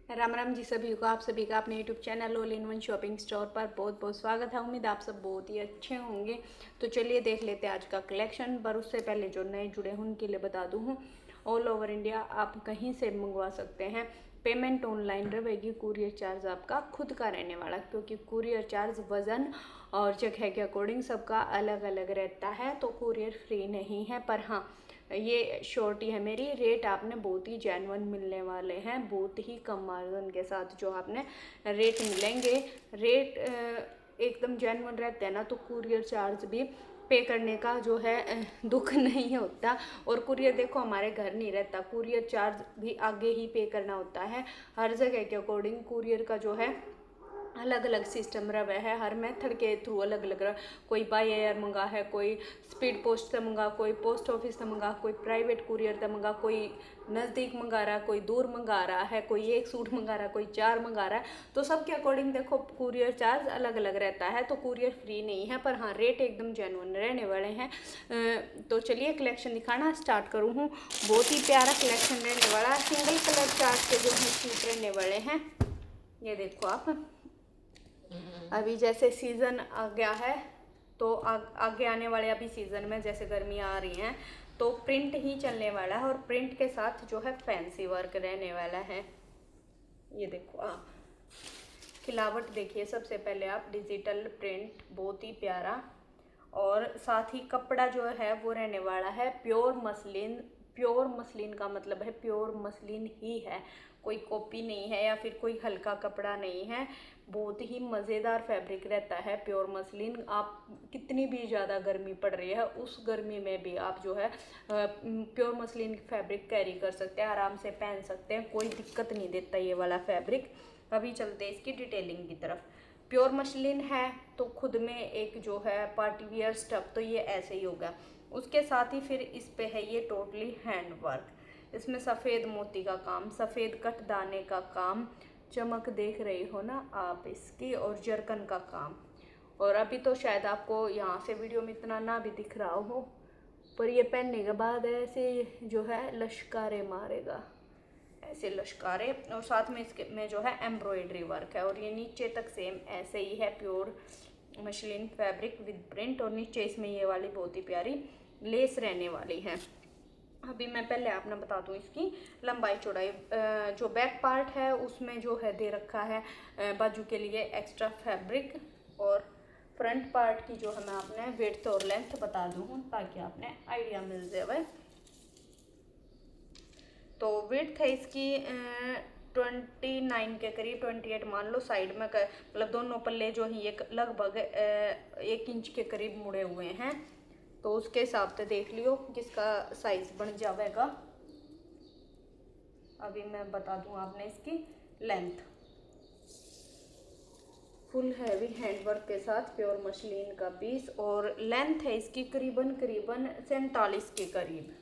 राम राम जी सभी को। आप सभी का अपने YouTube channel all in one shopping store पर बहुत बहुत स्वागत है। उम्मीद आप सब बहुत ही अच्छे होंगे। तो चलिए देख लेते हैं आज का कलेक्शन। पर उससे पहले जो नए जुड़े हैं उनके लिए बता दूँ, ऑल ओवर इंडिया आप कहीं से मंगवा सकते हैं। पेमेंट ऑनलाइन रहेगी, कुरियर चार्ज आपका खुद का रहने वाला, क्योंकि कुरियर चार्ज वज़न और जगह के अकॉर्डिंग सबका अलग अलग रहता है। तो कुरियर फ्री नहीं है। पर हाँ, ये श्योरिटी है मेरी, रेट आपने बहुत ही जेन्युइन मिलने वाले हैं, बहुत ही कम मार्जिन के साथ जो आपने रेट मिलेंगे। रेट एकदम जेन्युइन रहते हैं ना, तो कुरियर चार्ज भी पे करने का जो है दुख नहीं होता। और कुरियर देखो हमारे घर नहीं रहता, कुरियर चार्ज भी आगे ही पे करना होता है। हर जगह के अकॉर्डिंग कुरियर का जो है अलग अलग सिस्टम रहा है, हर मेथड के थ्रू अलग अलग रहा। कोई बाय एयर मंगा है, कोई स्पीड पोस्ट से मंगा, कोई पोस्ट ऑफिस से मंगा, कोई प्राइवेट कुरियर से मंगा, कोई नज़दीक मंगा रहा है, कोई दूर मंगा रहा है, कोई एक सूट मंगा रहा है, कोई 4 मंगा रहा है। तो सबके अकॉर्डिंग देखो कुरियर चार्ज अलग अलग रहता है। तो कुरियर फ्री नहीं है, पर हाँ रेट एकदम जेन्युइन रहने वाले हैं। तो चलिए कलेक्शन दिखाना स्टार्ट करूँ हूँ। बहुत ही प्यारा कलेक्शन रहने वाला है। सिंगल कलर चार्ट के जो है सूट रहने वाले हैं। ये देखो आप, अभी जैसे सीज़न आ गया है, तो आगे आने वाले अभी सीज़न में जैसे गर्मियाँ आ रही हैं, तो प्रिंट ही चलने वाला है। और प्रिंट के साथ जो है फैंसी वर्क रहने वाला है। ये देखो आप, खिलावट देखिए। सबसे पहले आप डिजिटल प्रिंट बहुत ही प्यारा, और साथ ही कपड़ा जो है वो रहने वाला है प्योर मसलिन। प्योर मसलिन का मतलब है प्योर मसलिन ही है, कोई कॉपी नहीं है या फिर कोई हल्का कपड़ा नहीं है। बहुत ही मज़ेदार फैब्रिक रहता है प्योर मसलिन। आप कितनी भी ज़्यादा गर्मी पड़ रही है, उस गर्मी में भी आप जो है प्योर मसलिन फैब्रिक कैरी कर सकते हैं, आराम से पहन सकते हैं, कोई दिक्कत नहीं देता ये वाला फैब्रिक। अभी चलते हैं इसकी डिटेलिंग की तरफ। प्योर मसलिन है तो खुद में एक जो है पार्टी वियर स्टफ, तो ये ऐसे ही होगा। उसके साथ ही फिर इस पे है ये टोटली हैंड वर्क। इसमें सफ़ेद मोती का काम, सफ़ेद कट दाने का काम, चमक देख रही हो ना आप इसकी, और जरकन का काम। और अभी तो शायद आपको यहाँ से वीडियो में इतना ना भी दिख रहा हो, पर ये पहनने के बाद ऐसे जो है लश्कारे मारेगा, ऐसे लश्कारे। और साथ में इसके में जो है एम्ब्रॉयडरी वर्क है, और ये नीचे तक सेम ऐसे ही है, pure muslin fabric with print. और नीचे इसमें ये वाली बहुत ही प्यारी लेस रहने वाली है। अभी मैं पहले आपने बता दूं इसकी लंबाई चौड़ाई। जो बैक पार्ट है उसमें जो है दे रखा है बाजू के लिए एक्स्ट्रा फैब्रिक, और फ्रंट पार्ट की जो है मैं आपने विड्थ और लेंथ बता दूँ ताकि आपने आइडिया मिल जाए। तो विड्थ है इसकी 29 के करीब, 28 मान लो। साइड में मतलब दोनों पल्ले जो हैं ये लगभग 1 इंच के करीब मुड़े हुए हैं, तो उसके हिसाब से देख लियो किसका साइज बन जाएगा। अभी मैं बता दूं आपने इसकी लेंथ। फुल हैवी हैंडवर्क के साथ प्योर मसलिन का पीस, और लेंथ है इसकी करीबन 47 के करीब।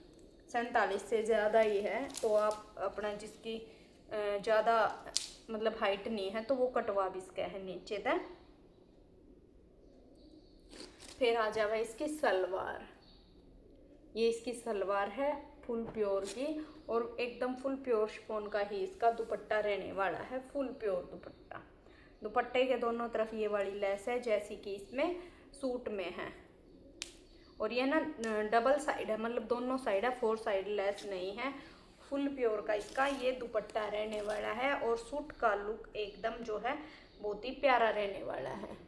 47 से ज़्यादा ही है, तो आप अपना जिसकी ज़्यादा मतलब हाइट नहीं है तो वो कटवा भी इसका है नीचे तक। फिर आ जाएगा इसकी सलवार। ये इसकी सलवार है फुल प्योर की, और एकदम फुल प्योर शिफॉन का ही इसका दुपट्टा रहने वाला है, फुल प्योर दुपट्टा। दुपट्टे के दोनों तरफ ये वाली लेस है जैसी कि इसमें सूट में है, और ये ना डबल साइड है, मतलब दोनों साइड है, 4 साइड लेस नहीं है। फुल प्योर का इसका ये दुपट्टा रहने वाला है, और सूट का लुक एकदम जो है बहुत ही प्यारा रहने वाला है।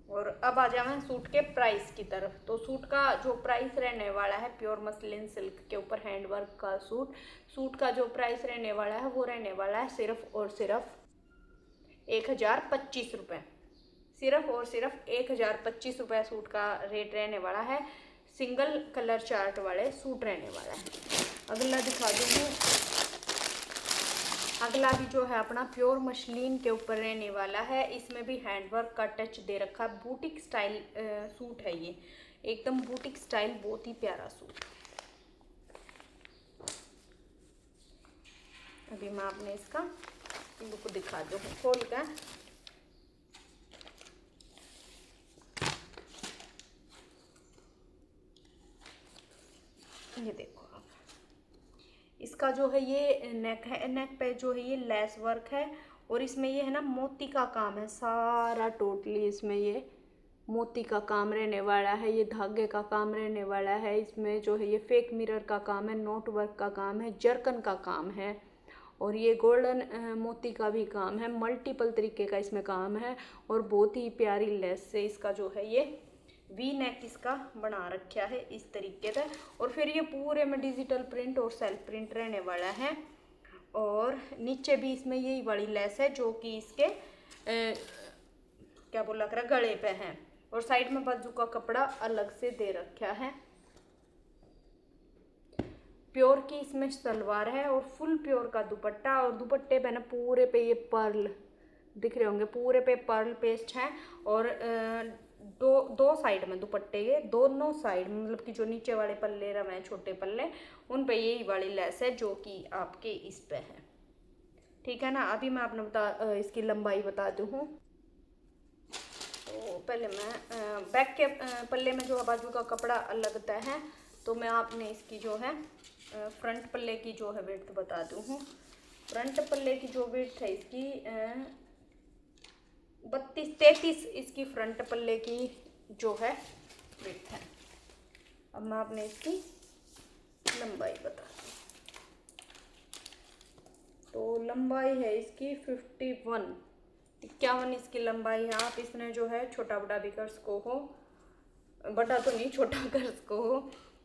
और अब आ जाए सूट के प्राइस की तरफ। तो सूट का जो प्राइस रहने वाला है, प्योर मसलिन सिल्क के ऊपर हैंडवर्क का सूट, सूट का जो प्राइस रहने वाला है वो रहने वाला है सिर्फ और सिर्फ 1025 रुपये। सिर्फ और सिर्फ 1025 रुपये सूट का रेट रहने वाला है। सिंगल कलर चार्ट वाले सूट रहने वाला है। अगला दिखा दूँगी। अगला भी जो है अपना प्योर मसलिन के ऊपर रहने वाला है। इसमें भी हैंडवर्क का टच दे रखा है। बूटिक स्टाइल सूट है ये, एकदम बूटिक स्टाइल, बहुत ही प्यारा सूट। अभी मैं आपने इसका लुक दिखा दूँ खोल कर। ये देखो आप, इसका जो है ये नेक है, नेक पे जो है ये लेस वर्क है और इसमें ये है ना मोती का काम है सारा, टोटली इसमें ये मोती का काम रहने वाला है, ये धागे का काम रहने वाला है। इसमें जो है ये फेक मिरर का काम है, नोट वर्क का काम है, जरकन का काम है और ये गोल्डन मोती का भी काम है। मल्टीपल तरीके का इसमें काम है और बहुत ही प्यारी लेस से इसका जो है ये वी नेक इसका बना रखा है इस तरीके से। और फिर ये पूरे में डिजिटल प्रिंट और सेल्फ प्रिंट रहने वाला है और नीचे भी इसमें यही वाली लेस है जो कि इसके क्या बोला कर गले पे है और साइड में बाजू का कपड़ा अलग से दे रखा है। प्योर की इसमें सलवार है और फुल प्योर का दुपट्टा और दुपट्टे पे ना पूरे पे ये पर्ल दिख रहे होंगे, पूरे पे पर्ल पेस्ट है और दो साइड में दुपट्टे के दोनों साइड मतलब कि जो नीचे वाले पल्ले रहे हैं छोटे पल्ले उन पे यही वाली लेस है जो कि आपके इस पे है। ठीक है ना। अभी मैं आपने इसकी लंबाई बता दूँ हूँ। तो पहले मैं बैक के पल्ले में जो बाजू का कपड़ा लगता है तो मैं आपने इसकी जो है फ्रंट पल्ले की जो है विड्थ बता दूँ हूँ। फ्रंट पल्ले की जो विड्थ है इसकी 32-33 इसकी फ्रंट पल्ले की जो है विड्थ है। अब मैं आपने इसकी लंबाई बता दूँ तो लंबाई है इसकी 51 इसकी लंबाई है। आप इसमें जो है छोटा बड़ा भी कर सको हो, बड़ा तो नहीं छोटा कर सको हो।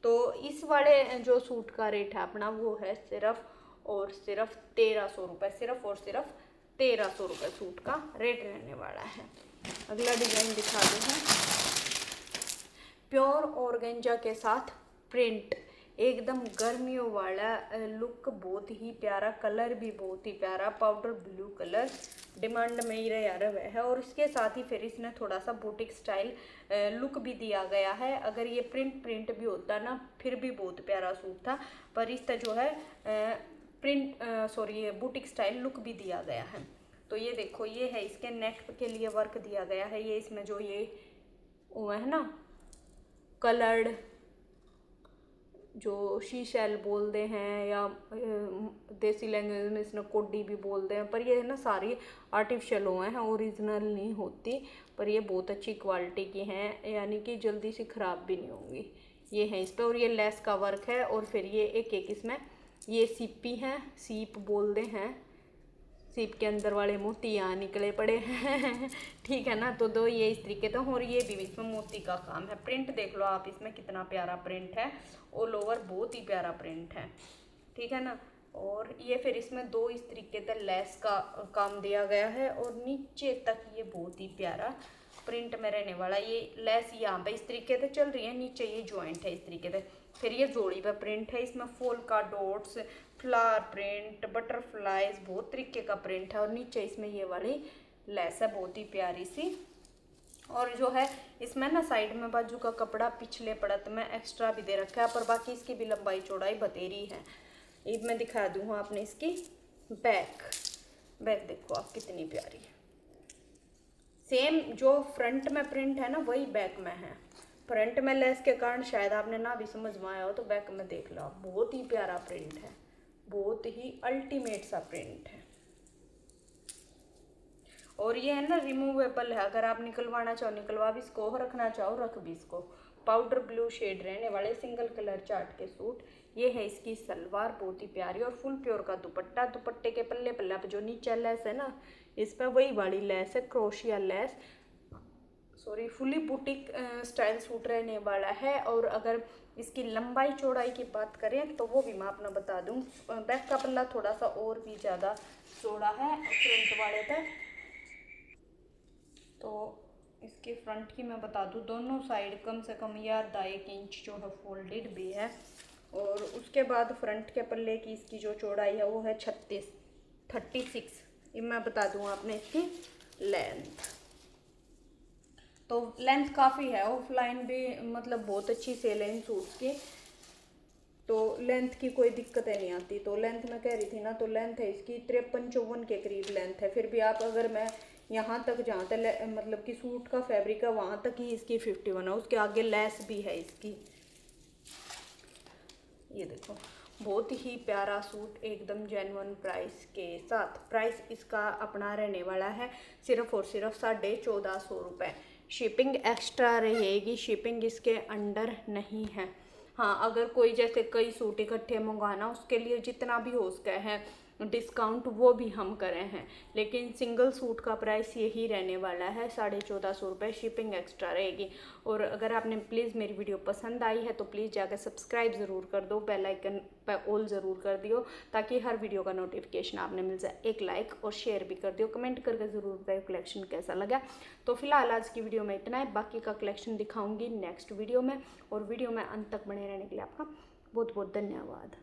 तो इस वाले जो सूट का रेट है अपना वो है सिर्फ और सिर्फ 1300 रुपये, सिर्फ और सिर्फ 1300 रुपये सूट का रेट रहने वाला है। अगला डिजाइन दिखा दूँ। प्योर ऑर्गेंजा के साथ प्रिंट, एकदम गर्मियों वाला लुक, बहुत ही प्यारा, कलर भी बहुत ही प्यारा, पाउडर ब्लू कलर डिमांड में ही रहा है और इसके साथ ही फिर इसने थोड़ा सा बुटीक स्टाइल लुक भी दिया गया है। अगर ये प्रिंट भी होता ना फिर भी बहुत प्यारा सूट था, पर इसका जो है ये बुटीक स्टाइल लुक भी दिया गया है। तो ये देखो ये है इसके नेक के लिए वर्क दिया गया है। ये इसमें जो ये वो है ना कलर्ड जो शीशेल बोलते हैं या देसी लैंग्वेज में इसने कोडी भी बोलते हैं, पर ये है ना सारी आर्टिफिशियल हुए हैं, ओरिजिनल नहीं होती, पर ये बहुत अच्छी क्वालिटी की हैं, यानी कि जल्दी से ख़राब भी नहीं होंगी। ये है इस पर और ये लेस का वर्क है और फिर ये एक इसमें ये सीपी हैं, सीप बोलते हैं, सीप के अंदर वाले मोती यहाँ निकले पड़े हैं ठीक है ना। तो दो ये इस तरीके तो और ये भी इसमें मोती का काम है। प्रिंट देख लो आप इसमें कितना प्यारा प्रिंट है, ऑल ओवर बहुत ही प्यारा प्रिंट है। ठीक है ना। और ये फिर इसमें दो इस तरीके से लेस का काम दिया गया है और नीचे तक ये बहुत ही प्यारा प्रिंट में रहने वाला। ये लेस यहाँ पे इस तरीके से चल रही है, नीचे ये जॉइंट है इस तरीके से। फिर ये जोड़ी पे प्रिंट है, इसमें फूल का डॉट्स, फ्लावर प्रिंट, बटरफ्लाइज, बहुत तरीके का प्रिंट है और नीचे इसमें ये वाली लेस है बहुत ही प्यारी सी। और जो है इसमें ना साइड में बाजू का कपड़ा पिछले पड़त में एक्स्ट्रा भी दे रखा है, पर बाकी इसकी भी लंबाई चौड़ाई बतेरी है। ये मैं दिखा दूँ आपने इसकी बैक देखो आप कितनी प्यारी है। सेम जो फ्रंट में प्रिंट है ना वही बैक में है। फ्रंट में लेस के कारण शायद आपने ना भी समझ में आया हो, तो बैक में देख लो आप, बहुत ही प्यारा प्रिंट है, बहुत ही अल्टीमेट सा प्रिंट है। और ये है ना रिमूवेबल है, अगर आप निकलवाना चाहो निकलवा भी इसको, रखना चाहो रख भी इसको। पाउडर ब्लू शेड रहने वाले सिंगल कलर चार्ट के सूट। ये है इसकी सलवार बहुत ही प्यारी और फुल प्योर का दुपट्टा। दुपट्टे के पल्ले पे जो नीचे लेस है ना इस पर वही वाली लेस है, crochet less, sorry fully boutique style suit रहने वाला है। और अगर इसकी लंबाई चौड़ाई की बात करें तो वो भी मैं आपने बता दूं। बैक का पल्ला थोड़ा सा और भी ज़्यादा चौड़ा है फ्रंट वाले तक। तो इसके फ्रंट की मैं बता दूं, दोनों साइड कम से कम या 1.5 इंच जो है फोल्डेड भी है। और उसके बाद फ्रंट के पल्ले की इसकी जो चौड़ाई है वो है 36। ये मैं बता दूं आपने इसकी लेंथ, तो लेंथ काफ़ी है। ऑफलाइन भी मतलब बहुत अच्छी सेल है इन सूट्स की, तो लेंथ की कोई दिक्कत नहीं आती। तो लेंथ मैं कह रही थी ना, तो लेंथ है इसकी 53-54 के करीब लेंथ है। फिर भी आप अगर मैं यहाँ तक जहाँ तक मतलब कि सूट का फैब्रिक है वहाँ तक ही इसकी 51 है, उसके आगे लेस भी है इसकी। ये देखो बहुत ही प्यारा सूट एकदम जेन्युइन प्राइस के साथ। प्राइस इसका अपना रहने वाला है सिर्फ और सिर्फ 1450 रुपये। शिपिंग एक्स्ट्रा रहेगी, शिपिंग इसके अंडर नहीं है। हाँ, अगर कोई जैसे कई सूट इकट्ठे मंगवाना, उसके लिए जितना भी हो सका है डिस्काउंट वो भी हम करें हैं, लेकिन सिंगल सूट का प्राइस यही रहने वाला है 1450 रुपये। शिपिंग एक्स्ट्रा रहेगी। और अगर आपने प्लीज़ मेरी वीडियो पसंद आई है तो प्लीज़ जाकर सब्सक्राइब ज़रूर कर दो, बेल आइकन पर ऑल ज़रूर कर दियो, ताकि हर वीडियो का नोटिफिकेशन आपने मिल जाए। एक लाइक और शेयर भी कर दियो, कमेंट करके ज़रूर बताइए कलेक्शन कैसा लगा। तो फिलहाल आज की वीडियो में इतना है, बाकी का कलेक्शन दिखाऊंगी नेक्स्ट वीडियो में। और वीडियो में अंत तक बने रहने के लिए आपका बहुत बहुत धन्यवाद।